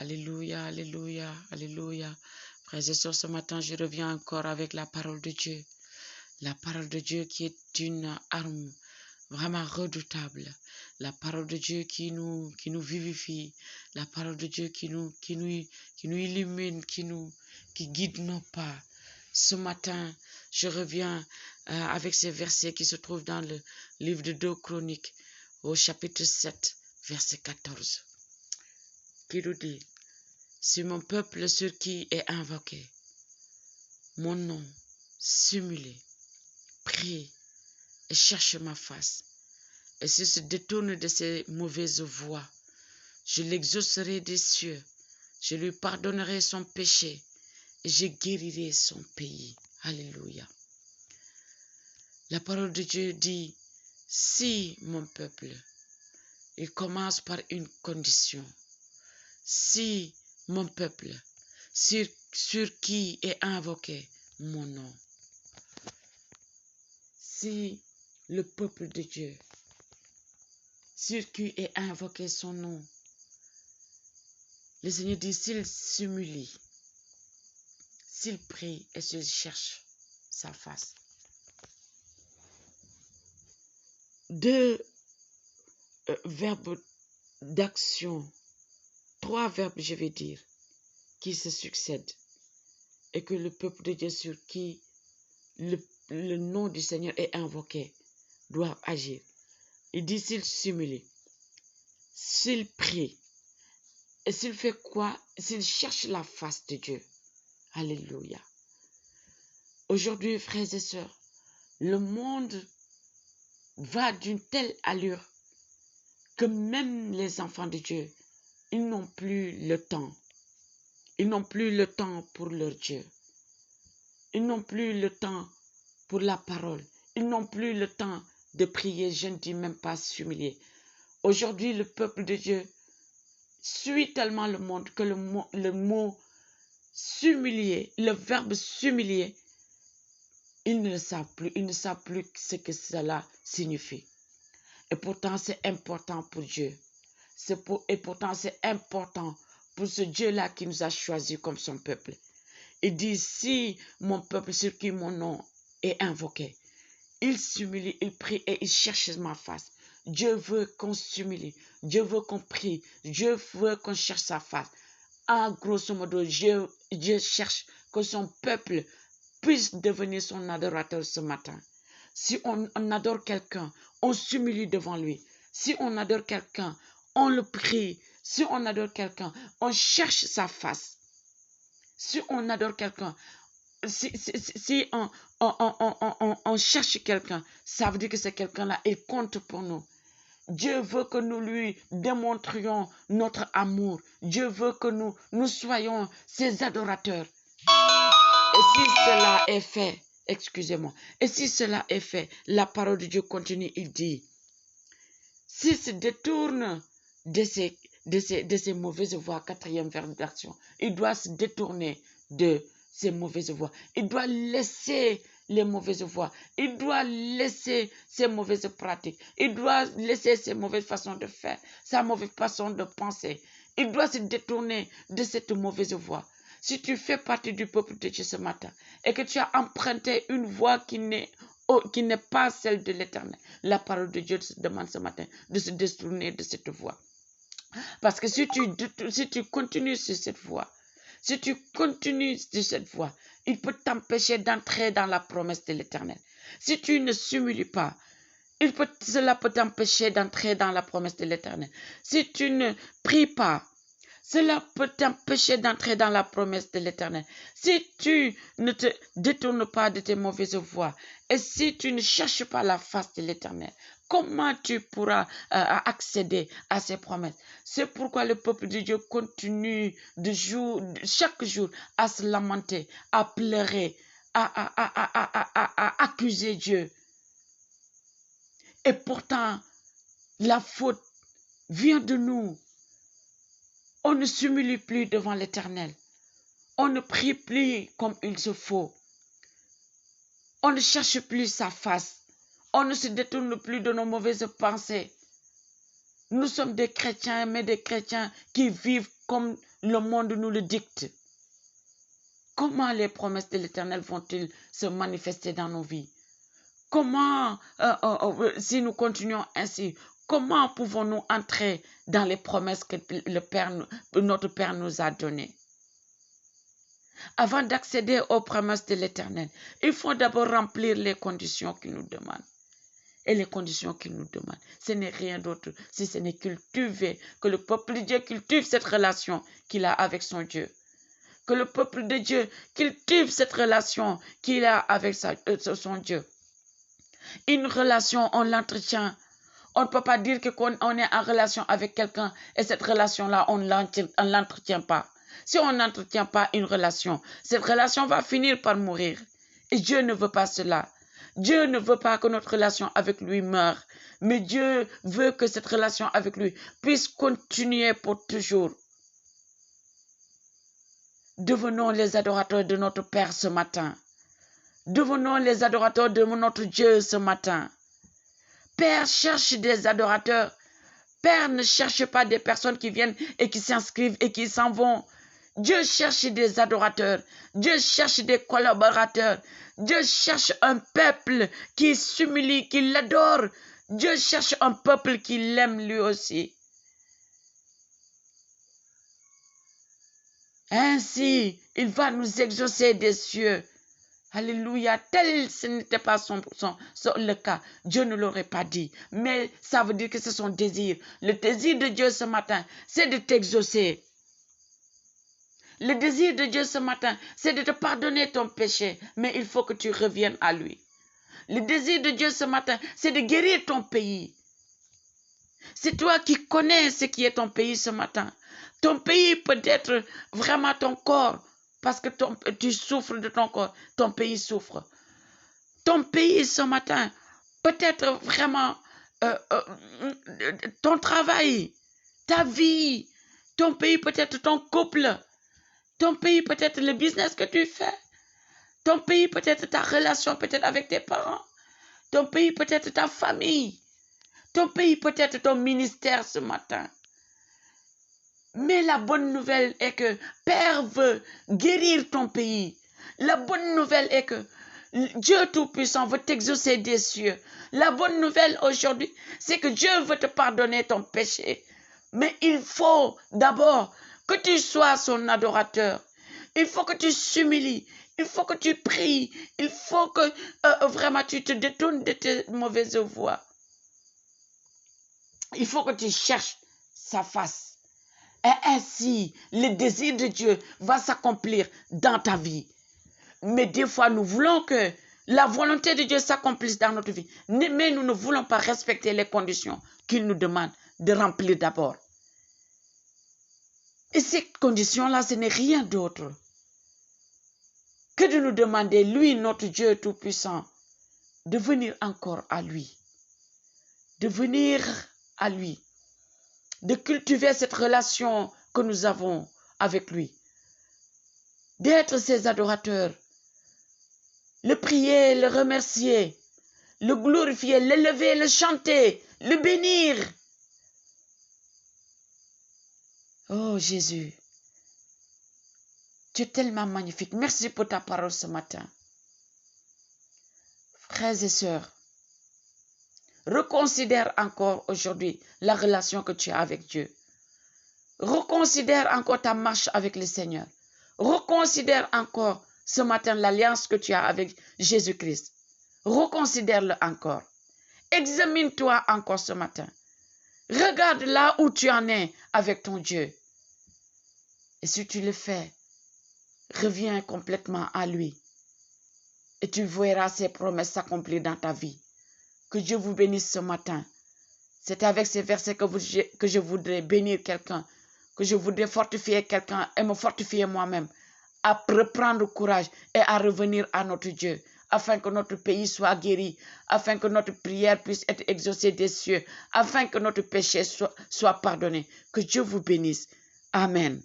Alléluia, alléluia, alléluia. Frères et sœurs, ce matin, je reviens encore avec la parole de Dieu. La parole de Dieu qui est une arme vraiment redoutable. La parole de Dieu qui nous vivifie. La parole de Dieu qui nous illumine, qui guide nos pas. Ce matin, je reviens avec ces versets qui se trouvent dans le livre de 2 Chroniques, au chapitre 7, verset 14, qui nous dit: si mon peuple sur qui est invoqué mon nom s'humilie, prie et cherche ma face, et s'il se détourne de ses mauvaises voies, je l'exaucerai des cieux, je lui pardonnerai son péché et je guérirai son pays. Alléluia. La parole de Dieu dit: si mon peuple, il commence par une condition. Si mon peuple, sur qui est invoqué mon nom. Si le peuple de Dieu, sur qui est invoqué son nom, le Seigneur dit: s'il s'humilie, s'il prie et s'il cherche sa face. Deux verbes d'action, trois verbes, je vais dire, qui se succèdent, et que le peuple de Dieu sur qui le nom du Seigneur est invoqué doit agir. Il dit: s'il s'humilie, s'il prie, et s'il fait quoi? S'il cherche la face de Dieu. Alléluia. Aujourd'hui, frères et sœurs, le monde va d'une telle allure que même les enfants de Dieu, ils n'ont plus le temps. Ils n'ont plus le temps pour leur Dieu. Ils n'ont plus le temps pour la parole. Ils n'ont plus le temps de prier, je ne dis même pas s'humilier. Aujourd'hui, le peuple de Dieu suit tellement le monde que le mot s'humilier, le verbe s'humilier, ils ne le savent plus. Ils ne savent plus ce que cela signifie. Et pourtant, c'est important pour Dieu. Et pourtant, c'est important pour ce Dieu-là qui nous a choisis comme son peuple. Il dit: si mon peuple sur qui mon nom est invoqué, il s'humilie, il prie et il cherche ma face. Dieu veut qu'on s'humilie. Dieu veut qu'on prie. Dieu veut qu'on cherche sa face. En grosso modo, Dieu cherche que son peuple puisse devenir son adorateur ce matin. Si on adore quelqu'un, on s'humilie devant lui. Si on adore quelqu'un, on le prie. Si on adore quelqu'un, on cherche sa face. Si on adore quelqu'un, si on cherche quelqu'un, ça veut dire que c'est quelqu'un-là, il compte pour nous. Dieu veut que nous lui démontrions notre amour. Dieu veut que nous soyons ses adorateurs. Et si cela est fait, excusez-moi, et si cela est fait, la parole de Dieu continue, il dit: s'il se détourne de ces mauvaises voies, quatrième verbe d'action, il doit se détourner de ces mauvaises voies. Il doit laisser les mauvaises voies. Il doit laisser ses mauvaises pratiques. Il doit laisser ses mauvaises façons de faire, sa mauvaise façon de penser. Il doit se détourner de cette mauvaise voie. Si tu fais partie du peuple de Dieu ce matin et que tu as emprunté une voie qui n'est pas celle de l'Éternel, la parole de Dieu te demande ce matin de se détourner de cette voie. Parce que si tu continues sur cette voie, il peut t'empêcher d'entrer dans la promesse de l'Éternel. Si tu ne s'humulies pas, cela peut t'empêcher d'entrer dans la promesse de l'Éternel. Si tu ne pries pas, cela peut t'empêcher d'entrer dans la promesse de l'Éternel. Si tu ne te détournes pas de tes mauvaises voies et si tu ne cherches pas la face de l'Éternel, comment tu pourras accéder à ces promesses? C'est pourquoi le peuple de Dieu continue chaque jour à se lamenter, à pleurer, à accuser Dieu. Et pourtant, la faute vient de nous. On ne s'humilie plus devant l'Éternel. On ne prie plus comme il se faut. On ne cherche plus sa face. On ne se détourne plus de nos mauvaises pensées. Nous sommes des chrétiens, mais des chrétiens qui vivent comme le monde nous le dicte. Comment les promesses de l'Éternel vont-elles se manifester dans nos vies? Comment, si nous continuons ainsi, comment pouvons-nous entrer dans les promesses que notre Père nous a données? Avant d'accéder aux promesses de l'Éternel, il faut d'abord remplir les conditions qu'il nous demande. Et les conditions qu'il nous demande, ce n'est rien d'autre si ce n'est cultiver, que le peuple de Dieu cultive cette relation qu'il a avec son Dieu. Que le peuple de Dieu cultive cette relation qu'il a avec son Dieu. Une relation, on l'entretient. On ne peut pas dire qu'on est en relation avec quelqu'un et cette relation-là, on ne l'entretient pas. Si on n'entretient pas une relation, cette relation va finir par mourir. Et Dieu ne veut pas cela. Dieu ne veut pas que notre relation avec lui meure. Mais Dieu veut que cette relation avec lui puisse continuer pour toujours. Devenons les adorateurs de notre Père ce matin. Devenons les adorateurs de notre Dieu ce matin. Père cherche des adorateurs. Père ne cherche pas des personnes qui viennent et qui s'inscrivent et qui s'en vont. Dieu cherche des adorateurs. Dieu cherche des collaborateurs. Dieu cherche un peuple qui s'humilie, qui l'adore. Dieu cherche un peuple qui l'aime lui aussi. Ainsi, il va nous exaucer des cieux. Alléluia, tel ce n'était pas le cas. Dieu ne l'aurait pas dit. Mais ça veut dire que c'est son désir. Le désir de Dieu ce matin, c'est de t'exaucer. Le désir de Dieu ce matin, c'est de te pardonner ton péché. Mais il faut que tu reviennes à lui. Le désir de Dieu ce matin, c'est de guérir ton pays. C'est toi qui connais ce qui est ton pays ce matin. Ton pays peut être vraiment ton corps. Parce que tu souffres de ton corps. Ton pays souffre. Ton pays ce matin peut être vraiment ton travail, ta vie. Ton pays peut être ton couple. Ton pays peut être le business que tu fais. Ton pays peut être ta relation peut-être avec tes parents. Ton pays peut être ta famille. Ton pays peut être ton ministère ce matin. Mais la bonne nouvelle est que Père veut guérir ton pays. La bonne nouvelle est que Dieu Tout-Puissant veut t'exaucer des cieux. La bonne nouvelle aujourd'hui, c'est que Dieu veut te pardonner ton péché. Mais il faut d'abord que tu sois son adorateur. Il faut que tu s'humilies. Il faut que tu pries. Il faut que vraiment tu te détournes de tes mauvaises voies. Il faut que tu cherches sa face. Et ainsi, le désir de Dieu va s'accomplir dans ta vie. Mais des fois, nous voulons que la volonté de Dieu s'accomplisse dans notre vie. Mais nous ne voulons pas respecter les conditions qu'il nous demande de remplir d'abord. Et ces conditions-là, ce n'est rien d'autre que de nous demander, lui, notre Dieu Tout-Puissant, de venir encore à lui. De venir à lui. De cultiver cette relation que nous avons avec lui. D'être ses adorateurs. Le prier, le remercier. Le glorifier, l'élever, le chanter, le bénir. Oh Jésus, tu es tellement magnifique. Merci pour ta parole ce matin. Frères et sœurs, reconsidère encore aujourd'hui la relation que tu as avec Dieu. Reconsidère encore ta marche avec le Seigneur. Reconsidère encore ce matin l'alliance que tu as avec Jésus-Christ. Reconsidère-le encore. Examine-toi encore ce matin. Regarde là où tu en es avec ton Dieu. Et si tu le fais, reviens complètement à lui. Et tu verras ses promesses s'accomplir dans ta vie. Que Dieu vous bénisse ce matin. C'est avec ces versets que je voudrais bénir quelqu'un, que je voudrais fortifier quelqu'un et me fortifier moi-même, à reprendre courage et à revenir à notre Dieu, afin que notre pays soit guéri, afin que notre prière puisse être exaucée des cieux, afin que notre péché soit pardonné. Que Dieu vous bénisse. Amen.